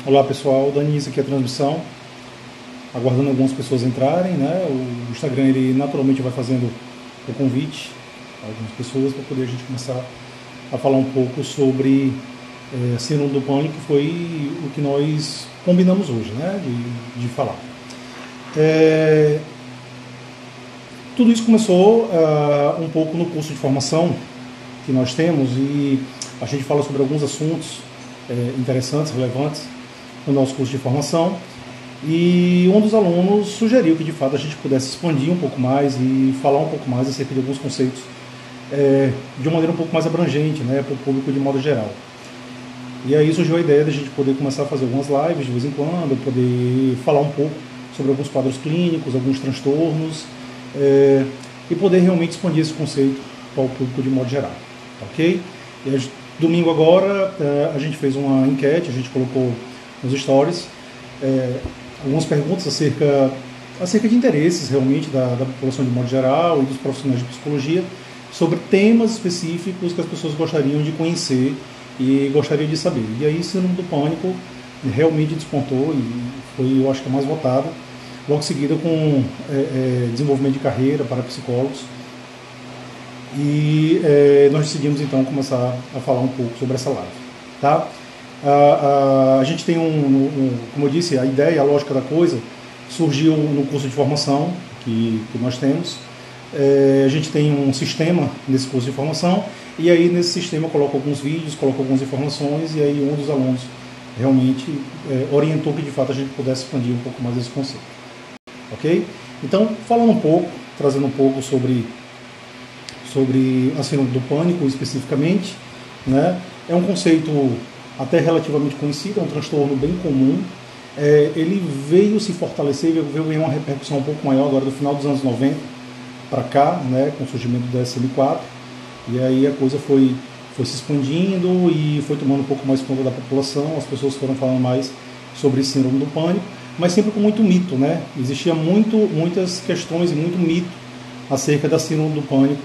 Olá pessoal, dando início aqui a transmissão, aguardando algumas pessoas entrarem, né? O Instagram ele naturalmente vai fazendo o convite a algumas pessoas para poder a gente começar a falar um pouco sobre Síndrome do Pânico, que foi o que nós combinamos hoje, né? De falar. Tudo isso começou um pouco no curso de formação que nós temos e a gente fala sobre alguns assuntos interessantes, relevantes no nosso curso de formação, e um dos alunos sugeriu que de fato a gente pudesse expandir um pouco mais e falar um pouco mais acerca de alguns conceitos de uma maneira um pouco mais abrangente, né, para o público de modo geral. E aí surgiu a ideia de a gente poder começar a fazer algumas lives de vez em quando, poder falar um pouco sobre alguns quadros clínicos, alguns transtornos, e poder realmente expandir esse conceito para o público de modo geral, ok? E domingo agora a gente fez uma enquete, a gente colocou nos stories algumas perguntas acerca de interesses realmente da população de modo geral e dos profissionais de psicologia sobre temas específicos que as pessoas gostariam de conhecer e gostariam de saber. E aí, Síndrome do Pânico realmente despontou e foi, eu acho que a mais votada, logo seguida com desenvolvimento de carreira para psicólogos. E nós decidimos então começar a falar um pouco sobre essa live, tá? A gente tem como eu disse, a ideia, a lógica da coisa surgiu no curso de formação que nós temos. A gente tem um sistema nesse curso de formação e aí nesse sistema eu coloco alguns vídeos, coloco algumas informações e aí um dos alunos realmente orientou que de fato a gente pudesse expandir um pouco mais esse conceito, ok? Então, falando um pouco, trazendo um pouco sobre a síndrome do pânico especificamente, né? É um conceito até relativamente conhecido, é um transtorno bem comum. Ele veio se fortalecer, veio ganhar uma repercussão um pouco maior agora do final dos anos 90 para cá, né, com o surgimento do DSM-4, e aí a coisa foi se expandindo e foi tomando um pouco mais conta da população, as pessoas foram falando mais sobre esse síndrome do pânico, mas sempre com muito mito, né? Existia muitas questões e muito mito acerca da síndrome do pânico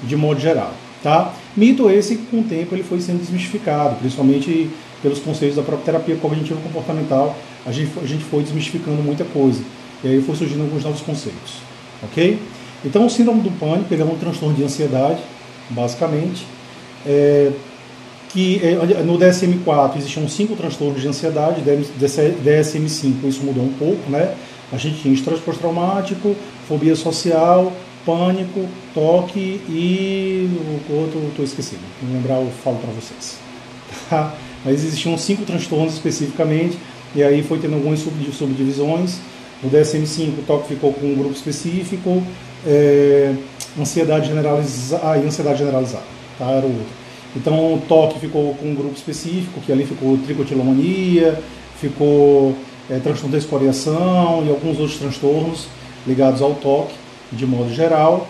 de modo geral, tá? Mito esse que com o tempo ele foi sendo desmistificado, principalmente pelos conceitos da própria terapia cognitivo comportamental, a gente foi desmistificando muita coisa, e aí foi surgindo alguns novos conceitos, ok? Então o síndrome do pânico ele é um transtorno de ansiedade, basicamente, que no DSM-4 existiam 5 transtornos de ansiedade, DSM-5 isso mudou um pouco, né? A gente tinha estresse pós-traumático, fobia social, pânico, toque e o outro estou esquecendo, não lembrar eu falo para vocês. Tá? Mas existiam 5 transtornos especificamente, e aí foi tendo algumas subdivisões. No DSM-5 o toque ficou com um grupo específico, ansiedade generalizada, tá? Era o outro. Então o toque ficou com um grupo específico, que ali ficou tricotilomania, ficou transtorno da escoriação e alguns outros transtornos ligados ao toque, de modo geral.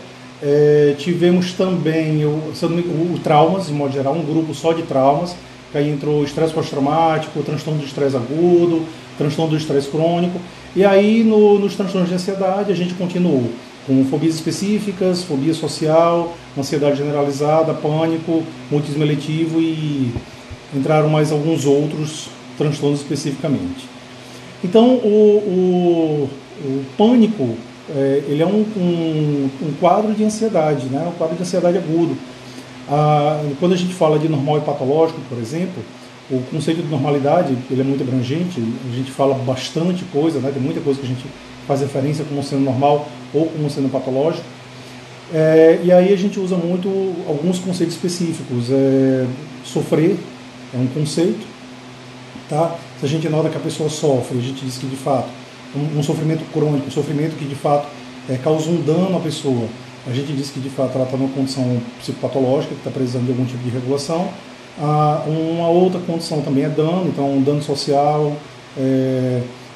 Tivemos também o traumas, de modo geral, um grupo só de traumas, que aí entrou estresse pós-traumático, transtorno do estresse agudo, transtorno do estresse crônico, e aí nos transtornos de ansiedade a gente continuou com fobias específicas, fobia social, ansiedade generalizada, pânico, mutismo eletivo e entraram mais alguns outros transtornos especificamente. Então o pânico ele é um quadro de ansiedade, né? Um quadro de ansiedade agudo. Quando a gente fala de normal e patológico, por exemplo, o conceito de normalidade ele é muito abrangente, a gente fala bastante coisa, né? Tem muita coisa que a gente faz referência como sendo normal ou como sendo patológico, e aí a gente usa muito alguns conceitos específicos. Sofrer é um conceito, tá? Se a gente nota que a pessoa sofre, a gente diz que de fato um sofrimento crônico, um sofrimento que de fato causa um dano à pessoa, a gente diz que de fato ela está numa condição psicopatológica, que está precisando de algum tipo de regulação. Uma outra condição também é dano, então dano social,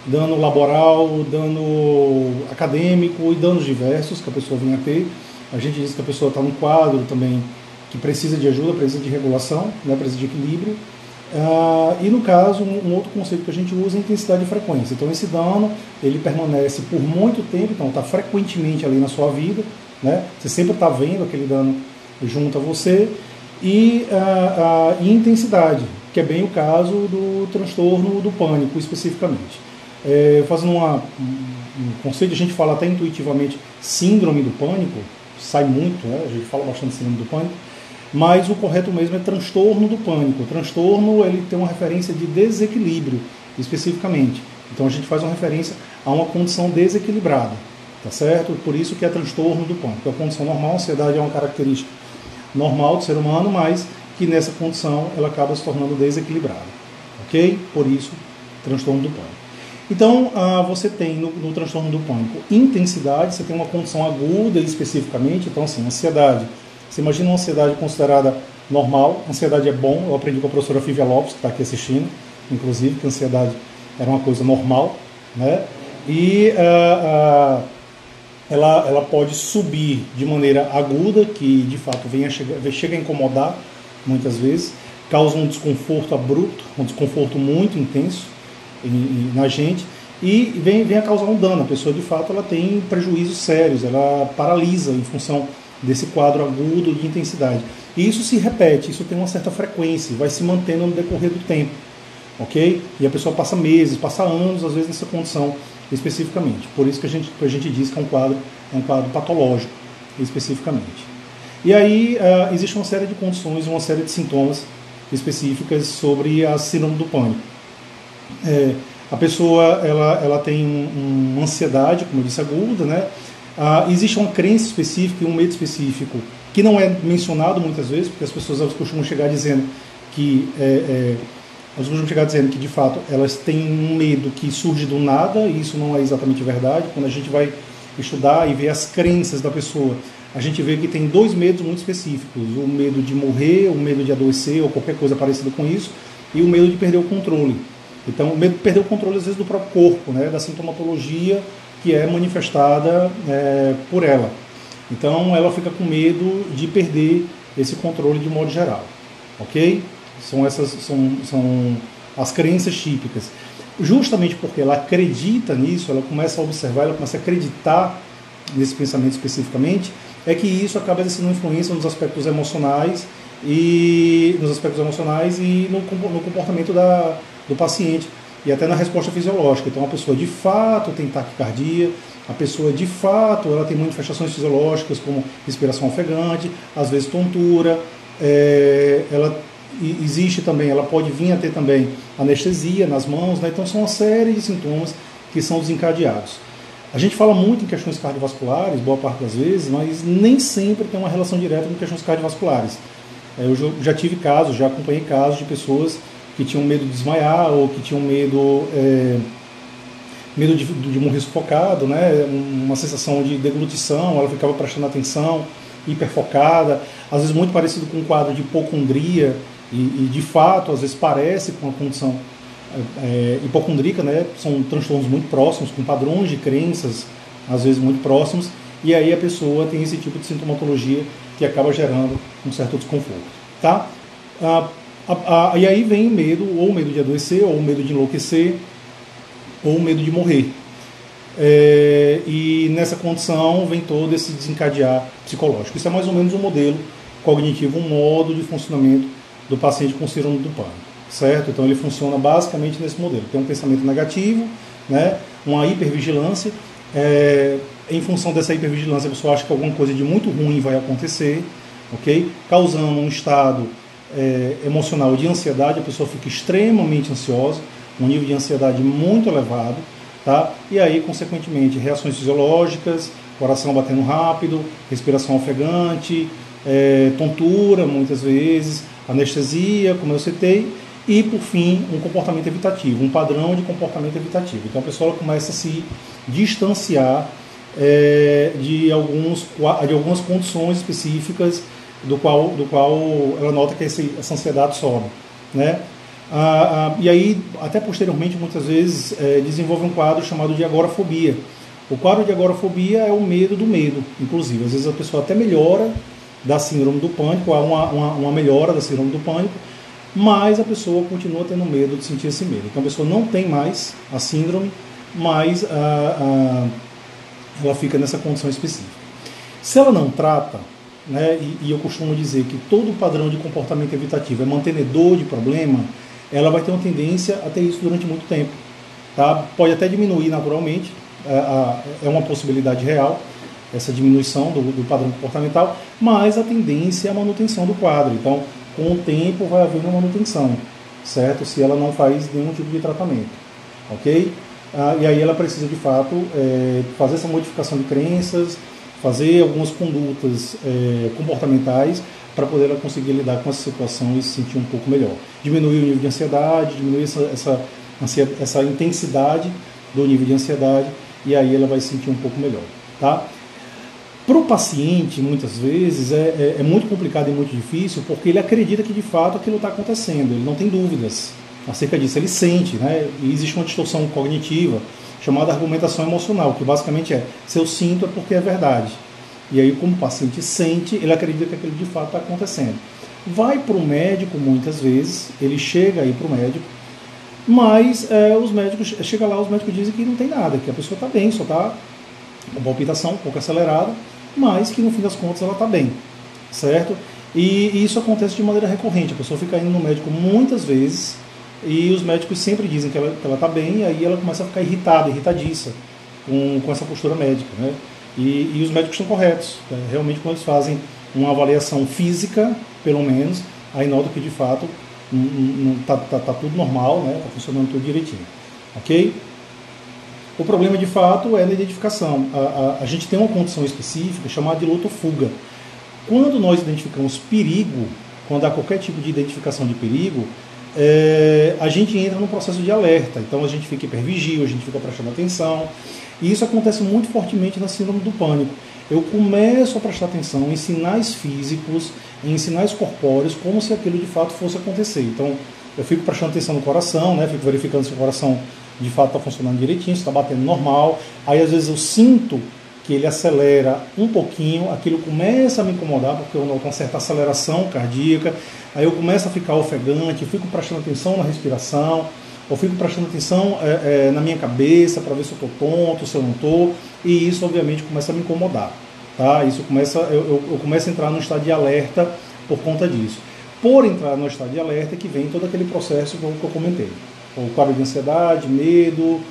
dano laboral, dano acadêmico e danos diversos que a pessoa vem a ter. A gente diz que a pessoa está num quadro também que precisa de ajuda, precisa de regulação, né, precisa de equilíbrio. E no caso, um outro conceito que a gente usa é intensidade e frequência. Então esse dano, ele permanece por muito tempo, então está frequentemente ali na sua vida, né? Você sempre está vendo aquele dano junto a você. E intensidade, que é bem o caso do transtorno do pânico especificamente. Fazendo um conceito, a gente fala até intuitivamente síndrome do pânico, sai muito, né? A gente fala bastante síndrome do pânico, mas o correto mesmo é transtorno do pânico. O transtorno, ele tem uma referência de desequilíbrio, especificamente. Então a gente faz uma referência a uma condição desequilibrada, tá certo? Por isso que é transtorno do pânico. É uma condição normal, a ansiedade é uma característica normal do ser humano, mas que nessa condição ela acaba se tornando desequilibrada, ok? Por isso, transtorno do pânico. Então, você tem no transtorno do pânico intensidade, você tem uma condição aguda especificamente, então assim, ansiedade. Você imagina uma ansiedade considerada normal, ansiedade é bom, eu aprendi com a professora Fívia Lopes, que está aqui assistindo, inclusive, que a ansiedade era uma coisa normal, né? E ela pode subir de maneira aguda, que de fato chega a incomodar muitas vezes, causa um desconforto abrupto, um desconforto muito intenso na gente, e vem a causar um dano. A pessoa de fato ela tem prejuízos sérios, ela paralisa em função desse quadro agudo de intensidade. E isso se repete, isso tem uma certa frequência, vai se mantendo no decorrer do tempo, ok? E a pessoa passa meses, passa anos, às vezes nessa condição especificamente. Por isso que a gente diz que é um quadro patológico, especificamente. E aí existe uma série de condições, uma série de sintomas específicas sobre a síndrome do pânico. A pessoa ela tem uma ansiedade, como eu disse, aguda, né? Existe uma crença específica e um medo específico que não é mencionado muitas vezes, porque as pessoas costumam chegar dizendo que de fato elas têm um medo que surge do nada, e isso não é exatamente verdade. Quando a gente vai estudar e ver as crenças da pessoa, a gente vê que tem dois medos muito específicos: o medo de morrer, o medo de adoecer ou qualquer coisa parecida com isso, e o medo de perder o controle. Então, o medo de perder o controle, às vezes, do próprio corpo, né, da sintomatologia que é manifestada por ela. Então, ela fica com medo de perder esse controle de modo geral, ok? São as crenças típicas. Justamente porque ela acredita nisso, ela começa a observar, ela começa a acreditar nesse pensamento especificamente, é que isso acaba sendo influência nos aspectos emocionais e no comportamento do paciente, e até na resposta fisiológica. Então a pessoa de fato tem taquicardia, a pessoa de fato ela tem manifestações fisiológicas como respiração ofegante, às vezes tontura, existe também, ela pode vir a ter também anestesia nas mãos, né? Então são uma série de sintomas que são desencadeados. A gente fala muito em questões cardiovasculares, boa parte das vezes, mas nem sempre tem uma relação direta com questões cardiovasculares. Eu já tive casos, já acompanhei casos de pessoas que tinham medo de desmaiar ou que tinham medo de morrer sufocado, né? Uma sensação de deglutição, ela ficava prestando atenção, hiperfocada, às vezes muito parecido com um quadro de hipocondria, e de fato, às vezes parece com uma condição hipocondríaca, né? São transtornos muito próximos, com padrões de crenças, às vezes muito próximos, e aí a pessoa tem esse tipo de sintomatologia que acaba gerando um certo desconforto, tá? E aí vem medo, ou medo de adoecer, ou medo de enlouquecer, ou medo de morrer. E nessa condição vem todo esse desencadear psicológico. Isso é mais ou menos um modelo cognitivo, um modo de funcionamento do paciente com síndrome do pânico, certo? Então ele funciona basicamente nesse modelo. Tem um pensamento negativo, né? Uma hipervigilância. Em função dessa hipervigilância, a pessoa acha que alguma coisa de muito ruim vai acontecer, ok? Causando um estado emocional de ansiedade, a pessoa fica extremamente ansiosa, um nível de ansiedade muito elevado, tá? E aí, consequentemente, reações fisiológicas, coração batendo rápido, respiração ofegante, tontura, muitas vezes, anestesia, como eu citei, e, por fim, um comportamento evitativo, um padrão de comportamento evitativo. Então, a pessoa começa a se distanciar de algumas condições específicas do qual ela nota que essa ansiedade sobe, né? E aí, até posteriormente, muitas vezes, desenvolve um quadro chamado de agorafobia. O quadro de agorafobia é o medo do medo, inclusive. Às vezes a pessoa até melhora da síndrome do pânico, há uma melhora da síndrome do pânico, mas a pessoa continua tendo medo de sentir esse medo. Então a pessoa não tem mais a síndrome, mas ela fica nessa condição específica. Se ela não trata, né, e eu costumo dizer que todo padrão de comportamento evitativo é mantenedor de problema, ela vai ter uma tendência a ter isso durante muito tempo. Tá? Pode até diminuir naturalmente, é uma possibilidade real, essa diminuição do padrão comportamental, mas a tendência é a manutenção do quadro. Então, com o tempo vai haver uma manutenção, certo? Se ela não faz nenhum tipo de tratamento, ok? E aí ela precisa, de fato, fazer essa modificação de crenças, fazer algumas condutas comportamentais para poder ela conseguir lidar com essa situação e se sentir um pouco melhor. Diminuir o nível de ansiedade, diminuir essa intensidade do nível de ansiedade, e aí ela vai se sentir um pouco melhor, tá? Para o paciente, muitas vezes, é muito complicado e muito difícil, porque ele acredita que, de fato, aquilo está acontecendo, ele não tem dúvidas acerca disso, ele sente, né? E existe uma distorção cognitiva chamada argumentação emocional, que basicamente se eu sinto é porque é verdade. E aí, como o paciente sente, ele acredita que aquilo de fato está acontecendo. Vai para o médico, muitas vezes, ele chega aí para o médico, mas os médicos dizem que não tem nada, que a pessoa está bem, só está com palpitação um pouco acelerada, mas que no fim das contas ela está bem, certo? E isso acontece de maneira recorrente, a pessoa fica indo no médico muitas vezes, e os médicos sempre dizem que ela está bem, e aí ela começa a ficar irritadiça com essa postura médica, né? E os médicos estão corretos, realmente quando eles fazem uma avaliação física, pelo menos, aí nota que de fato tá tudo normal, né? Está funcionando tudo direitinho, ok? O problema de fato é na identificação. A gente tem uma condição específica chamada de luta ou fuga. Quando nós identificamos perigo, quando há qualquer tipo de identificação de perigo, a gente entra num processo de alerta. Então a gente fica hipervigio, a gente fica prestando atenção. E isso acontece muito fortemente na síndrome do pânico. Eu começo a prestar atenção em sinais físicos, em sinais corpóreos, como se aquilo de fato fosse acontecer. Então eu fico prestando atenção no coração, né? Fico verificando se o coração de fato está funcionando direitinho, se está batendo normal. Aí às vezes eu sinto que ele acelera um pouquinho, aquilo começa a me incomodar, porque eu noto uma certa aceleração cardíaca, aí eu começo a ficar ofegante, eu fico prestando atenção na respiração, eu fico prestando atenção na minha cabeça para ver se eu estou tonto, se eu não estou, e isso obviamente começa a me incomodar. Tá? Isso eu começo a entrar no estado de alerta por conta disso. Por entrar no estado de alerta que vem todo aquele processo que eu comentei. O quadro de ansiedade, medo,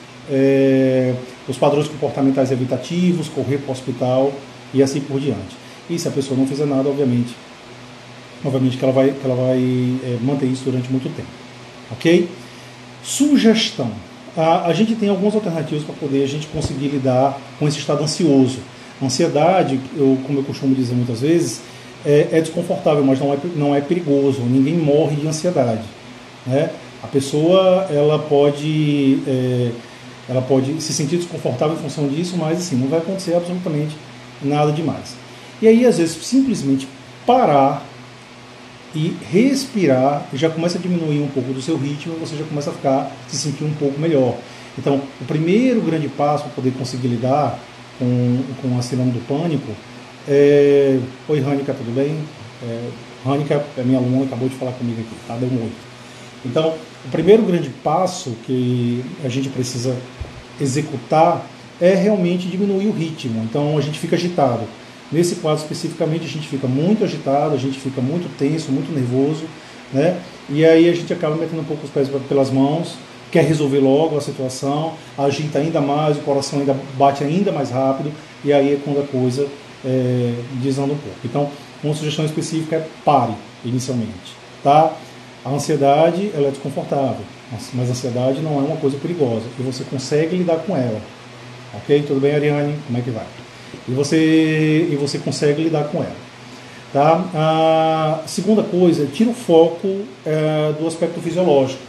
os padrões comportamentais evitativos, correr para o hospital e assim por diante. E se a pessoa não fizer nada, obviamente que ela vai manter isso durante muito tempo. Ok? Sugestão. A gente tem algumas alternativas para poder a gente conseguir lidar com esse estado ansioso. A ansiedade, como eu costumo dizer muitas vezes, é desconfortável, mas não é perigoso. Ninguém morre de ansiedade, né? A pessoa ela pode se sentir desconfortável em função disso, mas assim, não vai acontecer absolutamente nada demais. E aí, às vezes, simplesmente parar e respirar já começa a diminuir um pouco do seu ritmo, você já começa a se sentir um pouco melhor. Então, o primeiro grande passo para poder conseguir lidar com a síndrome do pânico Oi, Rânica, tudo bem? Rânica é minha aluna, acabou de falar comigo aqui, tá? Deu um oi. Então, o primeiro grande passo que a gente precisa executar é realmente diminuir o ritmo. Então, a gente fica agitado. Nesse quadro especificamente, a gente fica muito agitado, a gente fica muito tenso, muito nervoso, né? E aí a gente acaba metendo um pouco os pés pelas mãos, quer resolver logo a situação, agita ainda mais, o coração ainda bate ainda mais rápido, e aí é quando a coisa desanda um pouco. Então, uma sugestão específica é pare, inicialmente, tá? A ansiedade, ela é desconfortável, mas a ansiedade não é uma coisa perigosa, e você consegue lidar com ela. Ok? Tudo bem, Ariane? Como é que vai? E você consegue lidar com ela. Tá? A segunda coisa, tira o foco do aspecto fisiológico.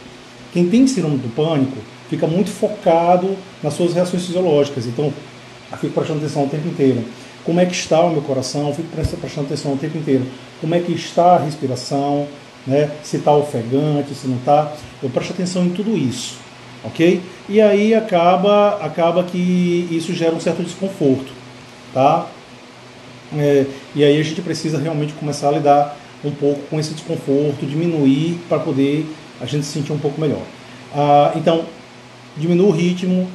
Quem tem síndrome do pânico fica muito focado nas suas reações fisiológicas. Então, eu fico prestando atenção o tempo inteiro. Como é que está o meu coração? Eu fico prestando atenção o tempo inteiro. Como é que está a respiração? Né? Se está ofegante, se não está. Eu presto atenção em tudo isso. Ok? E aí acaba que isso gera um certo desconforto. Tá? E aí a gente precisa realmente começar a lidar um pouco com esse desconforto, diminuir para poder a gente se sentir um pouco melhor. Então, diminua o ritmo,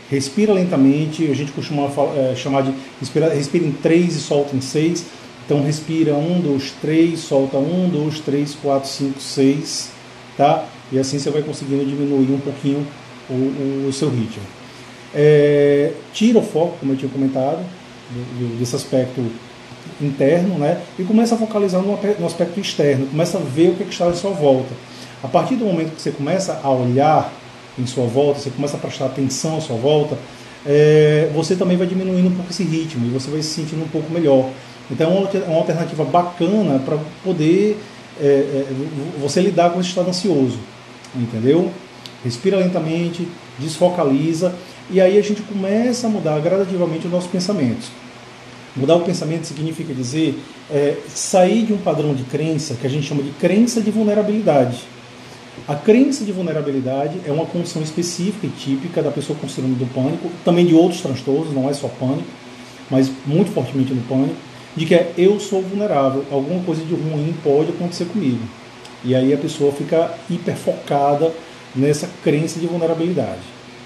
respira lentamente, a gente costuma chamar de respira em 3 e solta em 6, Então respira 1, 2, 3, solta 1, 2, 3, 4, 5, 6, tá? E assim você vai conseguindo diminuir um pouquinho o seu ritmo. Tira o foco, como eu tinha comentado, desse aspecto interno, né? E começa a focalizar no aspecto externo, começa a ver o que está em sua volta. A partir do momento que você começa a olhar em sua volta, você começa a prestar atenção à sua volta, você também vai diminuindo um pouco esse ritmo e você vai se sentindo um pouco melhor. Então é uma alternativa bacana para poder você lidar com esse estado ansioso, entendeu? Respira lentamente, desfocaliza, e aí a gente começa a mudar gradativamente os nossos pensamentos. Mudar o pensamento significa dizer sair de um padrão de crença que a gente chama de crença de vulnerabilidade. A crença de vulnerabilidade é uma condição específica e típica da pessoa com síndrome do pânico, também de outros transtornos, não é só pânico, mas muito fortemente no pânico, de que eu sou vulnerável, alguma coisa de ruim pode acontecer comigo. E aí a pessoa fica hiperfocada nessa crença de vulnerabilidade,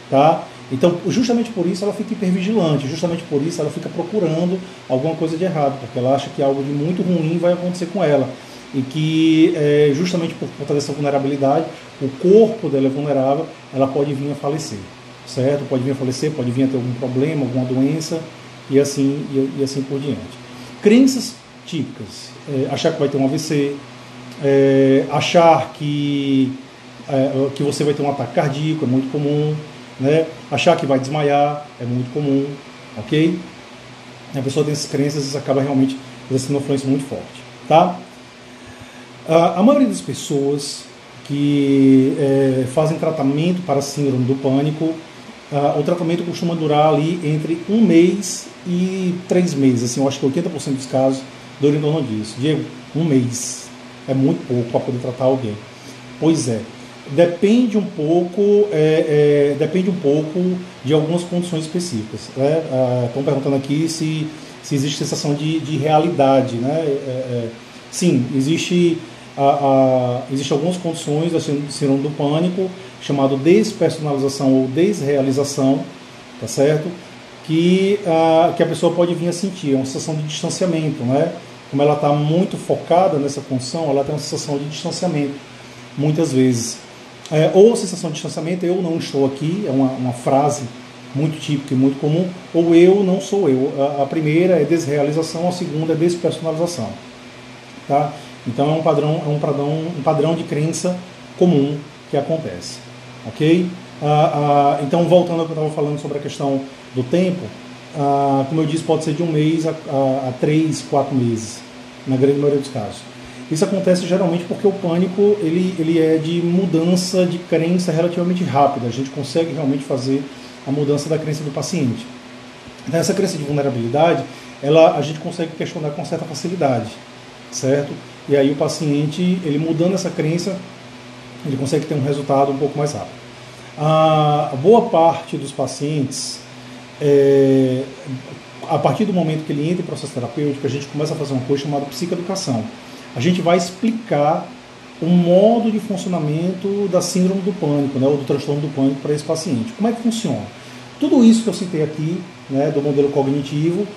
tá? Então, justamente por isso ela fica hipervigilante, justamente por isso ela fica procurando alguma coisa de errado, porque ela acha que algo de muito ruim vai acontecer com ela. E que, justamente por conta dessa vulnerabilidade, o corpo dela é vulnerável, ela pode vir a falecer, certo? Pode vir a falecer, pode vir a ter algum problema, alguma doença, e assim por diante. Crenças típicas: achar que vai ter um AVC, achar que você vai ter um ataque cardíaco, é muito comum, né? Achar que vai desmaiar, é muito comum, ok? A pessoa tem essas crenças e acaba realmente exercendo uma influência muito forte, tá? A maioria das pessoas que fazem tratamento para síndrome do pânico, o tratamento costuma durar ali entre 1 mês e 3 meses. Assim, eu acho que 80% dos casos duram em torno disso. Diego, 1 mês é muito pouco para poder tratar alguém. Pois é, depende um pouco de algumas condições específicas, né? Estão perguntando aqui se existe sensação de realidade, né? Sim, existem algumas condições da síndrome do pânico, chamado despersonalização ou desrealização, tá certo? Que a pessoa pode vir a sentir, é uma sensação de distanciamento, né? Como ela está muito focada nessa condição, ela tem uma sensação de distanciamento, muitas vezes. Ou sensação de distanciamento, eu não estou aqui, é uma frase muito típica e muito comum, ou eu não sou eu. A primeira é desrealização, a segunda é despersonalização, tá? Então é um padrão de crença comum que acontece, ok? Então, voltando ao que eu estava falando sobre a questão do tempo, como eu disse, pode ser de 1 mês a 3, 4 meses, na grande maioria dos casos. Isso acontece geralmente porque o pânico ele é de mudança de crença relativamente rápida. A gente consegue realmente fazer a mudança da crença do paciente. Então, essa crença de vulnerabilidade, a gente consegue questionar com certa facilidade, certo? E aí o paciente, ele mudando essa crença, ele consegue ter um resultado um pouco mais rápido. A boa parte dos pacientes, a partir do momento que ele entra em processo terapêutico, a gente começa a fazer uma coisa chamada psicoeducação. A gente vai explicar o modo de funcionamento da síndrome do pânico, né, ou do transtorno do pânico para esse paciente. Como é que funciona? Tudo isso que eu citei aqui, né, do modelo cognitivo,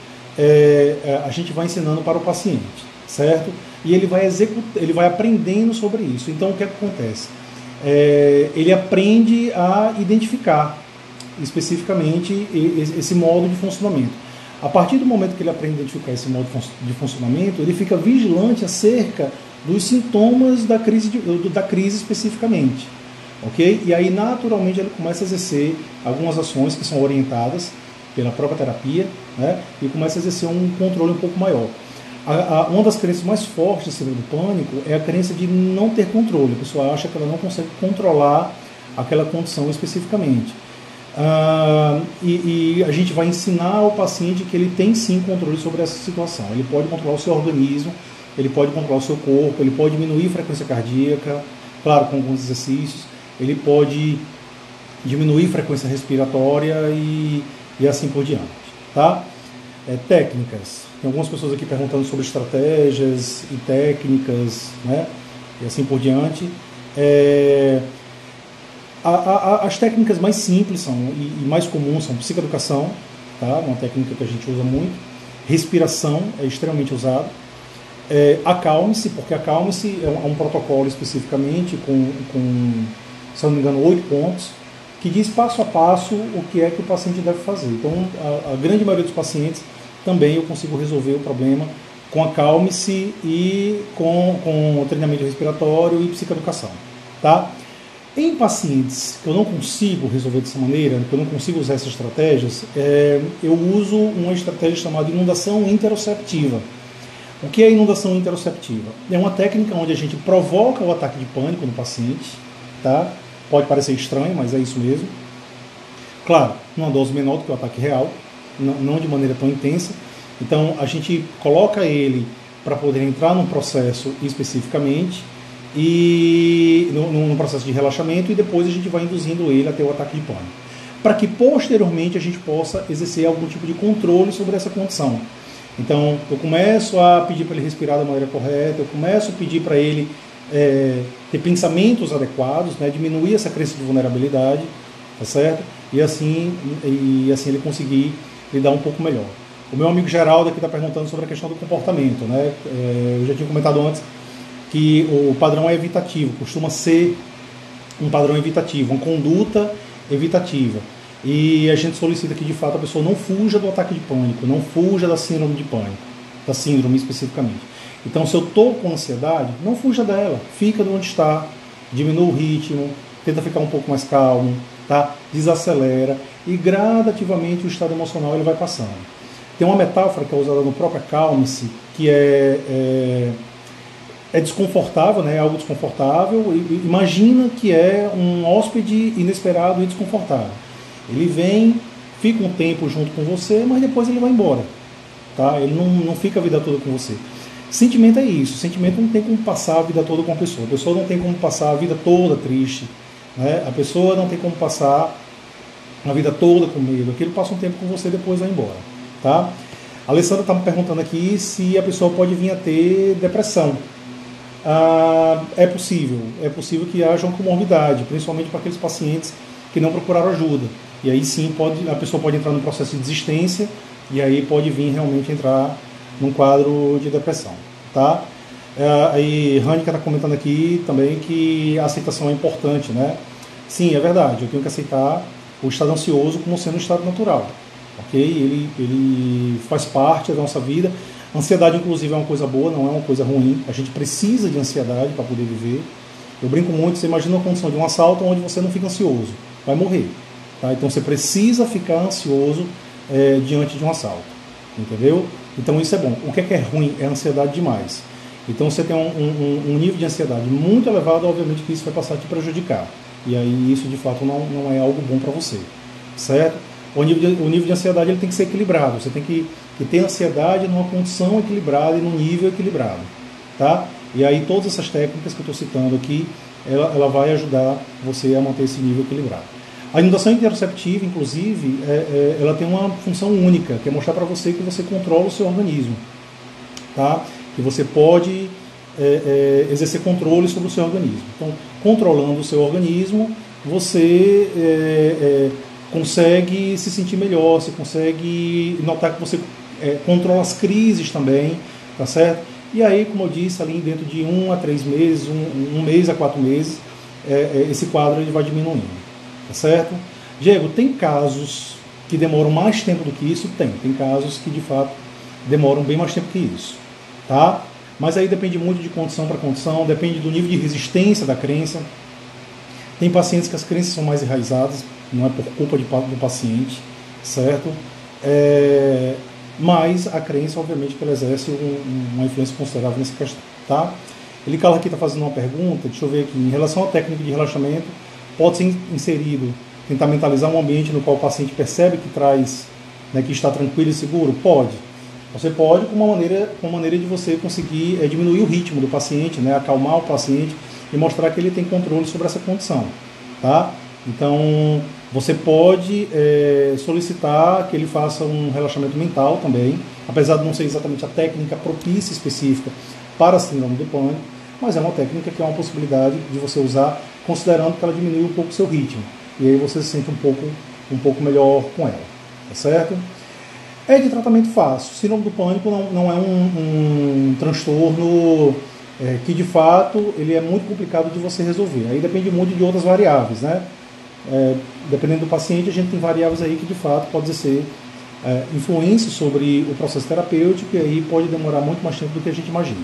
a gente vai ensinando para o paciente, certo? E ele vai aprendendo sobre isso. Então, o que acontece? Ele aprende a identificar especificamente esse modo de funcionamento. A partir do momento que ele aprende a identificar esse modo de funcionamento, ele fica vigilante acerca dos sintomas da crise especificamente, ok? E aí, naturalmente, ele começa a exercer algumas ações que são orientadas pela própria terapia, né? E começa a exercer um controle um pouco maior. Uma das crenças mais fortes da síndrome do pânico é a crença de não ter controle. A pessoa acha que ela não consegue controlar aquela condição especificamente. E a gente vai ensinar ao paciente que ele tem sim controle sobre essa situação. Ele pode controlar o seu organismo, ele pode controlar o seu corpo, ele pode diminuir a frequência cardíaca, claro, com alguns exercícios, ele pode diminuir a frequência respiratória e assim por diante, tá? Técnicas. Tem algumas pessoas aqui perguntando sobre estratégias e técnicas, né? E assim por diante. As técnicas mais simples e mais comuns são psicoeducação, tá? Uma técnica que a gente usa muito. Respiração é extremamente usada. Acalme-se, porque acalme-se é um protocolo especificamente se eu não me engano, 8 pontos, que diz passo a passo o que é que o paciente deve fazer. Então, a grande maioria dos pacientes também eu consigo resolver o problema com acalme-se e com treinamento respiratório e psicoeducação. Tá? Em pacientes que eu não consigo resolver dessa maneira, que eu não consigo usar essas estratégias, eu uso uma estratégia chamada inundação interoceptiva. O que é inundação interoceptiva? É uma técnica onde a gente provoca o ataque de pânico no paciente, tá? Pode parecer estranho, mas é isso mesmo. Claro, numa dose menor do que o ataque real, não de maneira tão intensa. Então, a gente coloca ele para poder entrar num processo especificamente, e num processo de relaxamento, e depois a gente vai induzindo ele até o ataque de pânico, para que posteriormente a gente possa exercer algum tipo de controle sobre essa condição. Então, eu começo a pedir para ele respirar da maneira correta, eu começo a pedir para ele ter pensamentos adequados, né, diminuir essa crença de vulnerabilidade, tá certo? E assim ele conseguir lidar um pouco melhor. O meu amigo Geraldo aqui está perguntando sobre a questão do comportamento, né? Eu já tinha comentado antes que o padrão é evitativo, costuma ser um padrão evitativo, uma conduta evitativa. E a gente solicita que, de fato, a pessoa não fuja do ataque de pânico, não fuja da síndrome de pânico, da síndrome especificamente. Então, se eu estou com ansiedade, não fuja dela, fica de onde está, diminua o ritmo, tenta ficar um pouco mais calmo, tá? Desacelera e gradativamente o estado emocional ele vai passando. Tem uma metáfora que é usada no próprio Acalme-se, que é desconfortável, né? É algo desconfortável. Imagina que é um hóspede inesperado e desconfortável. Ele vem, fica um tempo junto com você, mas depois ele vai embora. Tá? Ele não fica a vida toda com você. Sentimento é isso. Sentimento não tem como passar a vida toda com a pessoa. A pessoa não tem como passar a vida toda triste. Né? A pessoa não tem como passar a vida toda com medo. Aquilo passa um tempo com você e depois vai embora. Tá? A Alessandra está me perguntando aqui se a pessoa pode vir a ter depressão. É possível que haja uma comorbidade, principalmente para aqueles pacientes que não procuraram ajuda. E aí sim a pessoa pode entrar num processo de desistência e aí pode vir realmente entrar num quadro de depressão. Tá? Aí Rânica está comentando aqui também que a aceitação é importante, né? Sim, é verdade, eu tenho que aceitar o estado ansioso como sendo um estado natural. Ok? Ele faz parte da nossa vida. Ansiedade, inclusive, é uma coisa boa, não é uma coisa ruim. A gente precisa de ansiedade para poder viver. Eu brinco muito, você imagina uma condição de um assalto onde você não fica ansioso, vai morrer. Tá? Então você precisa ficar ansioso diante de um assalto, entendeu? Então isso é bom. O que é ruim? É ansiedade demais. Então você tem um nível de ansiedade muito elevado, obviamente que isso vai passar a te prejudicar. E aí isso de fato não é algo bom para você, certo? O nível de ansiedade ele tem que ser equilibrado. Você tem que ter ansiedade numa condição equilibrada e num nível equilibrado, tá? E aí todas essas técnicas que eu estou citando aqui, ela vai ajudar você a manter esse nível equilibrado. A inundação interoceptiva, inclusive, ela tem uma função única, que é mostrar para você que você controla o seu organismo, tá? Que você pode exercer controle sobre o seu organismo. Então, controlando o seu organismo, você consegue se sentir melhor, você consegue notar que você controla as crises também, tá certo? E aí, como eu disse, ali dentro de 1 a 3 meses, um mês a 4 meses, esse quadro ele vai diminuindo, tá certo? Diego, tem casos que demoram mais tempo do que isso? Tem casos que de fato demoram bem mais tempo que isso, tá? Mas aí depende muito de condição para condição, depende do nível de resistência da crença. Tem pacientes que as crenças são mais enraizadas, não é por culpa do paciente, certo? Mas a crença, obviamente, que ela exerce uma influência considerável nessa questão, tá? Ele Carlos aqui está fazendo uma pergunta, deixa eu ver aqui, em relação à técnica de relaxamento, pode ser inserido, tentar mentalizar um ambiente no qual o paciente percebe que traz, né, que está tranquilo e seguro? Pode. Você pode com uma maneira de você conseguir diminuir o ritmo do paciente, né, acalmar o paciente e mostrar que ele tem controle sobre essa condição, tá? Então, você pode solicitar que ele faça um relaxamento mental também, apesar de não ser exatamente a técnica propícia específica para a síndrome do pânico, mas é uma técnica que é uma possibilidade de você usar, considerando que ela diminui um pouco o seu ritmo. E aí você se sente um pouco melhor com ela, tá certo? É de tratamento fácil. Síndrome do pânico não é um transtorno que, de fato, ele é muito complicado de você resolver. Aí depende muito de outras variáveis, né? Dependendo do paciente, a gente tem variáveis aí que, de fato, pode ser influência sobre o processo terapêutico, e aí pode demorar muito mais tempo do que a gente imagina.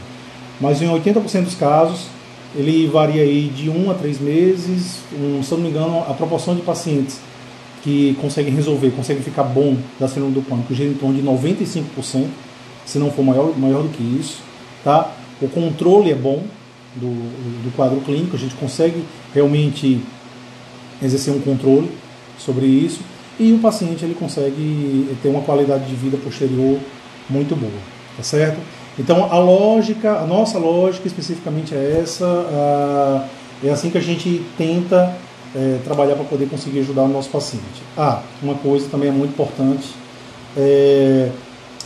Mas em 80% dos casos, ele varia aí de 1 a 3 meses. Se eu não me engano, a proporção de pacientes que conseguem resolver, conseguem ficar bom da síndrome do pânico, gira em torno de 95%, se não for maior do que isso, tá? O controle é bom do quadro clínico, a gente consegue realmente exercer um controle sobre isso, e o paciente ele consegue ter uma qualidade de vida posterior muito boa, tá certo? Então a nossa lógica especificamente é essa, é assim que a gente tenta trabalhar para poder conseguir ajudar o nosso paciente. Uma coisa também é muito importante, é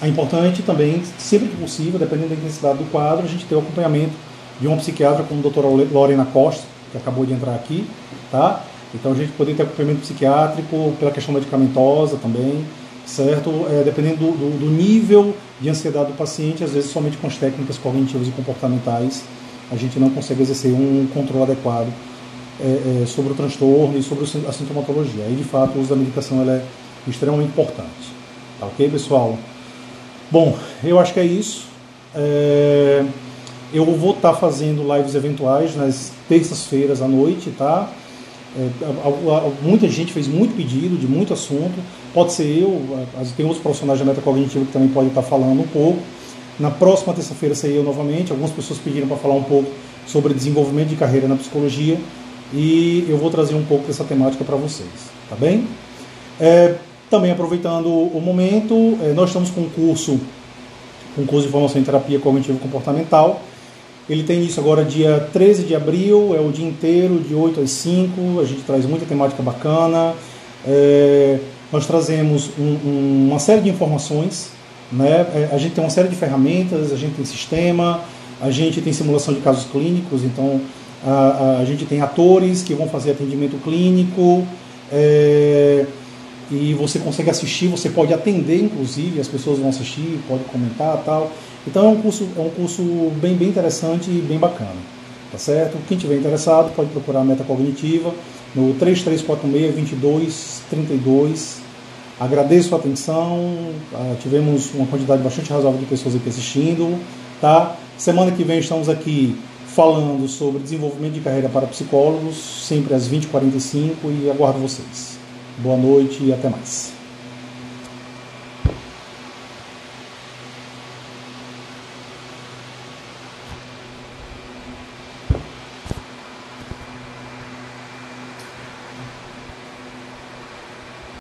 importante também, sempre que possível, dependendo da intensidade do quadro, a gente ter o acompanhamento de uma psiquiatra como a doutora Lorena Costa, que acabou de entrar aqui, tá? Então a gente poder ter acompanhamento psiquiátrico pela questão medicamentosa também, certo? Dependendo do nível de ansiedade do paciente, às vezes somente com as técnicas cognitivas e comportamentais a gente não consegue exercer um controle adequado sobre o transtorno e sobre a sintomatologia. Aí, de fato, o uso da medicação ela é extremamente importante. Tá ok, pessoal? Bom, eu acho que é isso. Eu vou estar fazendo lives eventuais nas terças-feiras à noite, tá? Muita gente fez muito pedido de muito assunto. Pode ser eu, tem outros profissionais da metacognitiva que também podem estar falando um pouco. Na próxima terça-feira serei eu novamente. Algumas pessoas pediram para falar um pouco sobre desenvolvimento de carreira na psicologia, e eu vou trazer um pouco dessa temática para vocês, tá bem? Também aproveitando o momento, nós estamos com um curso de formação em terapia cognitivo comportamental. Ele tem início agora dia 13 de abril, é o dia inteiro, de 8 às 5, a gente traz muita temática bacana. Nós trazemos uma série de informações, né? A gente tem uma série de ferramentas, a gente tem sistema, a gente tem simulação de casos clínicos, então a gente tem atores que vão fazer atendimento clínico, e você consegue assistir, você pode atender, inclusive, as pessoas vão assistir, pode comentar, tal. Então é um curso bem interessante e bem bacana, tá certo? Quem tiver interessado pode procurar a Metacognitiva no 3346-2232. Agradeço a atenção, tivemos uma quantidade bastante razoável de pessoas aqui assistindo, tá? Semana que vem estamos aqui falando sobre desenvolvimento de carreira para psicólogos, sempre às 20h45, e aguardo vocês. Boa noite e até mais.